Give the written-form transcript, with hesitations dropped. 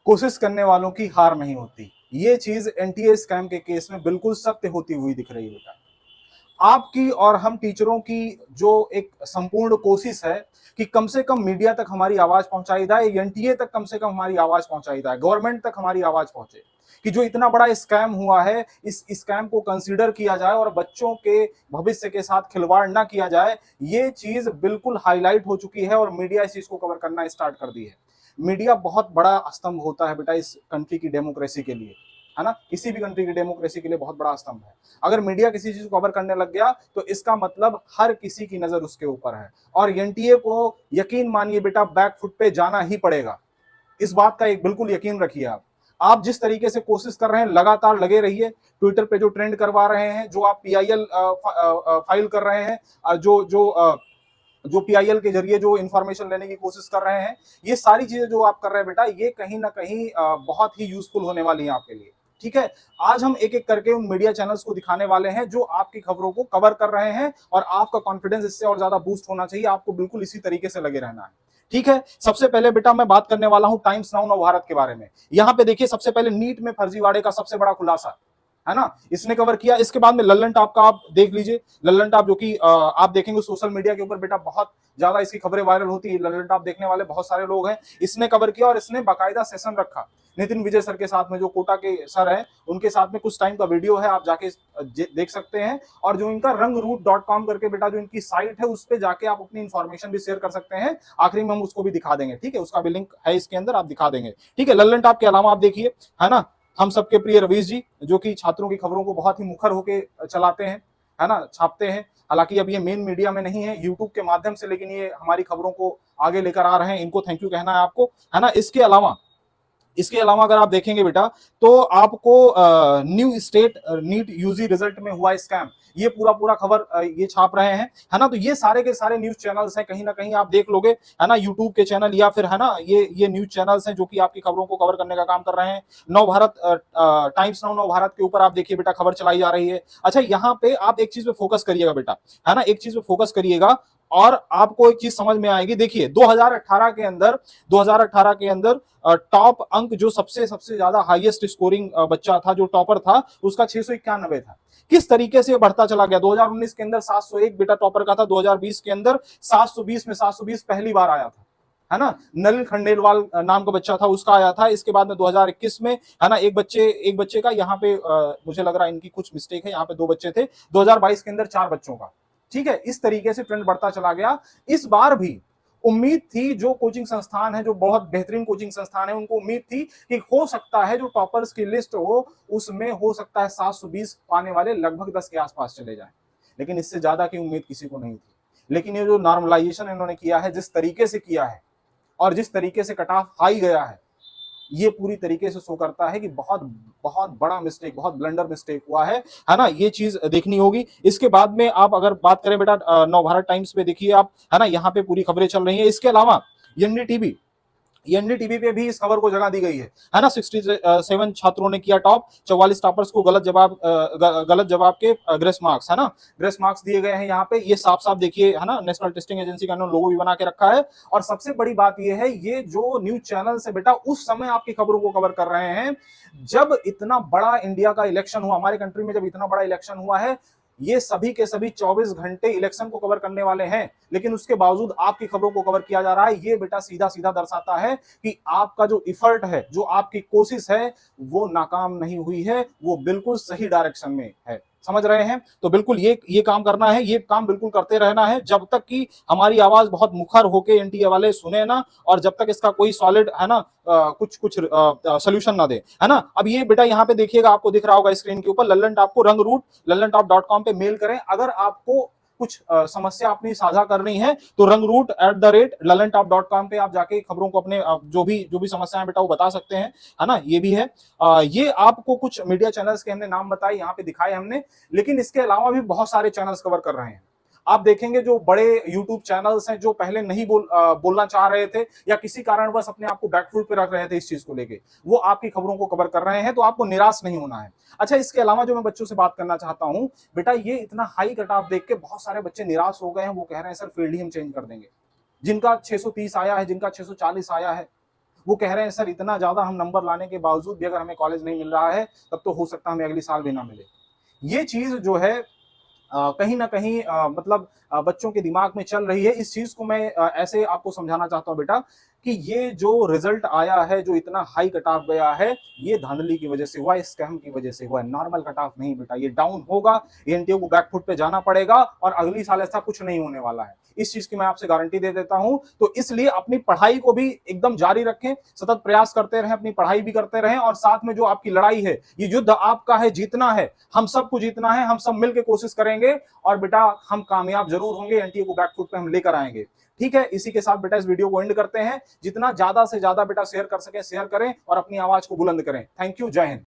कोशिश करने वालों की हार नहीं होती। ये चीज एनटीए स्कैम के केस में बिल्कुल सत्य होती हुई दिख रही है बेटा। आपकी और हम टीचरों की जो एक संपूर्ण कोशिश है कि कम से कम मीडिया तक हमारी आवाज पहुंचाई जाए, एनटीए तक कम से कम हमारी आवाज पहुंचाई जाए, गवर्नमेंट तक हमारी आवाज पहुंचे कि जो इतना बड़ा स्कैम हुआ है इस स्कैम को कंसीडर किया जाए और बच्चों के भविष्य के साथ खिलवाड़ ना किया जाए। ये चीज बिल्कुल हाईलाइट हो चुकी है और मीडिया इस चीज को कवर करना स्टार्ट कर दी है। मीडिया बहुत बड़ा स्तंभ होता है बेटा इस कंट्री की डेमोक्रेसी के लिए, है ना। किसी भी कंट्री की डेमोक्रेसी के लिए बहुत बड़ा स्तंभ है। अगर मीडिया किसी चीज को कवर करने लग गया तो इसका मतलब हर किसी की नजर उसके ऊपर है और एनटीए को यकीन मानिए बेटा बैक फुट पे जाना ही पड़ेगा। इस बात का एक बिल्कुल यकीन रखिए। आप जिस तरीके से कोशिश कर रहे हैं लगातार लगे रहिए। ट्विटर पे जो ट्रेंड करवा रहे हैं, जो आप पीआईएल फाइल कर रहे हैं, जो पीआईएल के जरिए जो इंफॉर्मेशन लेने की कोशिश कर रहे हैं, ये सारी चीजें जो आप कर रहे हैं बेटा, ये कहीं ना कहीं बहुत ही यूजफुल होने वाली है आपके लिए। ठीक है, आज हम एक एक करके उन मीडिया चैनल्स को दिखाने वाले हैं जो आपकी खबरों को कवर कर रहे हैं और आपका कॉन्फिडेंस इससे और ज्यादा बूस्ट होना चाहिए। आपको बिल्कुल इसी तरीके से लगे रहना है। ठीक है, सबसे पहले बेटा मैं बात करने वाला हूं टाइम्स नाउ नव भारत के बारे में। यहां पे देखिए, सबसे पहले नीट में फर्जीवाड़े का सबसे बड़ा खुलासा, है ना, इसने कवर किया। इसके बाद में लल्लन टॉप का आप देख लीजिए। लल्लन टॉप जो कि आप देखेंगे सोशल मीडिया के ऊपर बेटा बहुत ज्यादा इसकी खबरें वायरल होती है। लल्लन टॉप देखने वाले बहुत सारे लोग हैं। इसने कवर किया और इसने बाकायदा सेशन रखा नितिन विजय सर के साथ में, जो कोटा के सर हैं उनके साथ में। कुछ टाइम का वीडियो है, आप जाके देख सकते हैं। और जो इनका रंगरूट.com करके बेटा जो इनकी साइट है, उस पर जाके आप अपनी इंफॉर्मेशन भी शेयर कर सकते हैं। आखिरी में हम उसको भी दिखा देंगे, ठीक है, उसका भी लिंक है इसके अंदर, आप दिखा देंगे। ठीक है, लल्लन टॉप के अलावा आप देखिए, है ना, हम सबके प्रिय रवीश जी, जो कि छात्रों की खबरों को बहुत ही मुखर होके चलाते हैं, है ना, छापते हैं। हालांकि अब ये मेन मीडिया में नहीं है, यूट्यूब के माध्यम से, लेकिन ये हमारी खबरों को आगे लेकर आ रहे हैं। इनको थैंक यू कहना है आपको, है ना। इसके अलावा अगर आप देखेंगे बेटा, तो आपको new state NEET UG result में हुआ स्कैम, ये पूरा पूरा खबर ये छाप रहे हैं, है ना। तो ये सारे के सारे न्यूज चैनल्स हैं, कहीं ना कहीं आप देख लोगे, है ना, यूट्यूब के चैनल या फिर, है ना, ये न्यूज चैनल्स हैं जो कि आपकी खबरों को कवर करने का काम कर रहे हैं। नव भारत, टाइम्स नाउ नव भारत के ऊपर आप देखिए बेटा खबर चलाई जा रही है। अच्छा, यहाँ पे आप एक चीज पे फोकस करिएगा बेटा, है ना, एक चीज पे फोकस करिएगा और आपको एक चीज समझ में आएगी। देखिए 2018 के अंदर टॉप अंक जो सबसे सबसे ज्यादा हाईएस्ट स्कोरिंग बच्चा था, जो टॉपर था, उसका 691 था। किस तरीके से बढ़ता चला गया। 2019 के अंदर 701 बेटा टॉपर का था, 2020 के अंदर 720 में 720 पहली बार आया था, है ना। नलिन खंडेलवाल नाम का बच्चा था, उसका आया था। इसके बाद में 2021 में, है ना, एक बच्चे का यहाँ पे मुझे लग रहा है इनकी कुछ मिस्टेक है, यहाँ पे 2 बच्चे थे। 2022 के अंदर 4 बच्चों का। ठीक है, इस तरीके से ट्रेंड बढ़ता चला गया। इस बार भी उम्मीद थी, जो कोचिंग संस्थान है, जो बहुत बेहतरीन कोचिंग संस्थान है, उनको उम्मीद थी कि हो सकता है जो टॉपर्स की लिस्ट हो उसमें हो सकता है 720 पाने वाले लगभग 10 के आसपास चले जाएं, लेकिन इससे ज्यादा की उम्मीद किसी को नहीं थी। लेकिन ये जो नॉर्मलाइजेशन इन्होंने किया है, जिस तरीके से किया है और जिस तरीके से कट ऑफ हाई गया है, ये पूरी तरीके से शो करता है कि बहुत बहुत बड़ा मिस्टेक, बहुत ब्लंडर मिस्टेक हुआ है ना। ये चीज देखनी होगी। इसके बाद में आप अगर बात करें बेटा नवभारत टाइम्स पे देखिए आप, है ना, यहाँ पे पूरी खबरें चल रही हैं। इसके अलावा एनडीटीवी, एनडीटीवी पे भी इस खबर को जगह दी गई है ना। 67 छात्रों ने किया टॉप, 44 टॉपर्स को गलत जवाब के ग्रेस मार्क्स, है ना, ग्रेस मार्क्स दिए गए हैं यहाँ पे। ये साफ साफ देखिए, है ना, नेशनल टेस्टिंग एजेंसी का लोगो भी बना के रखा है। और सबसे बड़ी बात ये है, ये जो न्यूज चैनल है बेटा, उस समय आपकी खबरों को कवर कर रहे हैं जब इतना बड़ा इंडिया का इलेक्शन हुआ, हमारे कंट्री में जब इतना बड़ा इलेक्शन हुआ है। ये सभी के सभी 24 घंटे इलेक्शन को कवर करने वाले हैं, लेकिन उसके बावजूद आपकी खबरों को कवर किया जा रहा है। ये बेटा सीधा सीधा दर्शाता है कि आपका जो इफर्ट है, जो आपकी कोशिश है, वो नाकाम नहीं हुई है, वो बिल्कुल सही डायरेक्शन में है। समझ रहे हैं। तो बिल्कुल ये काम करना है, ये काम बिल्कुल करते रहना है जब तक कि हमारी आवाज बहुत मुखर होके एनटीए वाले सुने ना, और जब तक इसका कोई सॉलिड, है ना, कुछ सोल्यूशन ना दे, है ना। अब ये बेटा यहाँ पे देखिएगा, आपको दिख रहा होगा स्क्रीन के ऊपर, लल्लन टॉप को रंगरूट.com पे मेल करें अगर आपको कुछ समस्या अपनी साझा करनी है, तो रंगरूट@lallentop.com पे आप जाके खबरों को अपने जो भी समस्याएं बेटा वो बता सकते हैं, है ना। ये भी है। ये आपको कुछ मीडिया चैनल्स के हमने नाम बताए, यहाँ पे दिखाए हमने, लेकिन इसके अलावा भी बहुत सारे चैनल्स कवर कर रहे हैं। आप देखेंगे जो बड़े यूट्यूब चैनल्स हैं, जो पहले नहीं बोलना चाह रहे थे या किसी कारणवश अपने आप को बैकफुट पे रख रहे थे इस चीज को लेके, वो आपकी खबरों को कवर कर रहे हैं, तो आपको निराश नहीं होना है। अच्छा, इसके अलावा जो मैं बच्चों से बात करना चाहता हूं बेटा, ये इतना हाई कट ऑफ देख के बहुत सारे बच्चे निराश हो गए हैं। वो कह रहे हैं सर फील्ड ही हम चेंज कर देंगे। जिनका 630 आया है, जिनका 640 आया है, वो कह रहे हैं सर इतना ज्यादा हम नंबर लाने के बावजूद भी अगर हमें कॉलेज नहीं मिल रहा है तब तो हो सकता है हमें अगली साल भी ना मिले। ये चीज जो है कहीं ना कहीं मतलब बच्चों के दिमाग में चल रही है। इस चीज को मैं ऐसे आपको समझाना चाहता हूं बेटा कि ये जो रिजल्ट आया है, जो इतना हाई कट ऑफ गया है, ये धांधली की वजह से हुआ, स्कैम की वजह से हुआ है, नॉर्मल कट ऑफ नहीं बेटा। ये डाउन होगा, एनटीए को बैकफुट पे जाना पड़ेगा और अगली साल ऐसा कुछ नहीं होने वाला है। इस चीज की मैं आपसे गारंटी दे देता हूं। तो इसलिए अपनी पढ़ाई को भी एकदम जारी रखें, सतत प्रयास करते रहें, अपनी पढ़ाई भी करते रहें, और साथ में जो आपकी लड़ाई है, ये युद्ध आपका है, जीतना है, हम सबको जीतना है, हम सब मिलकर कोशिश करेंगे और बेटा हम कामयाब जरूर होंगे, एनटीए को बैकफुट पे हम लेकर आएंगे। ठीक है, इसी के साथ बेटा इस वीडियो को एंड करते हैं। जितना ज्यादा से ज्यादा बेटा शेयर कर सके शेयर करें और अपनी आवाज को बुलंद करें। थैंक यू, जय हिंद।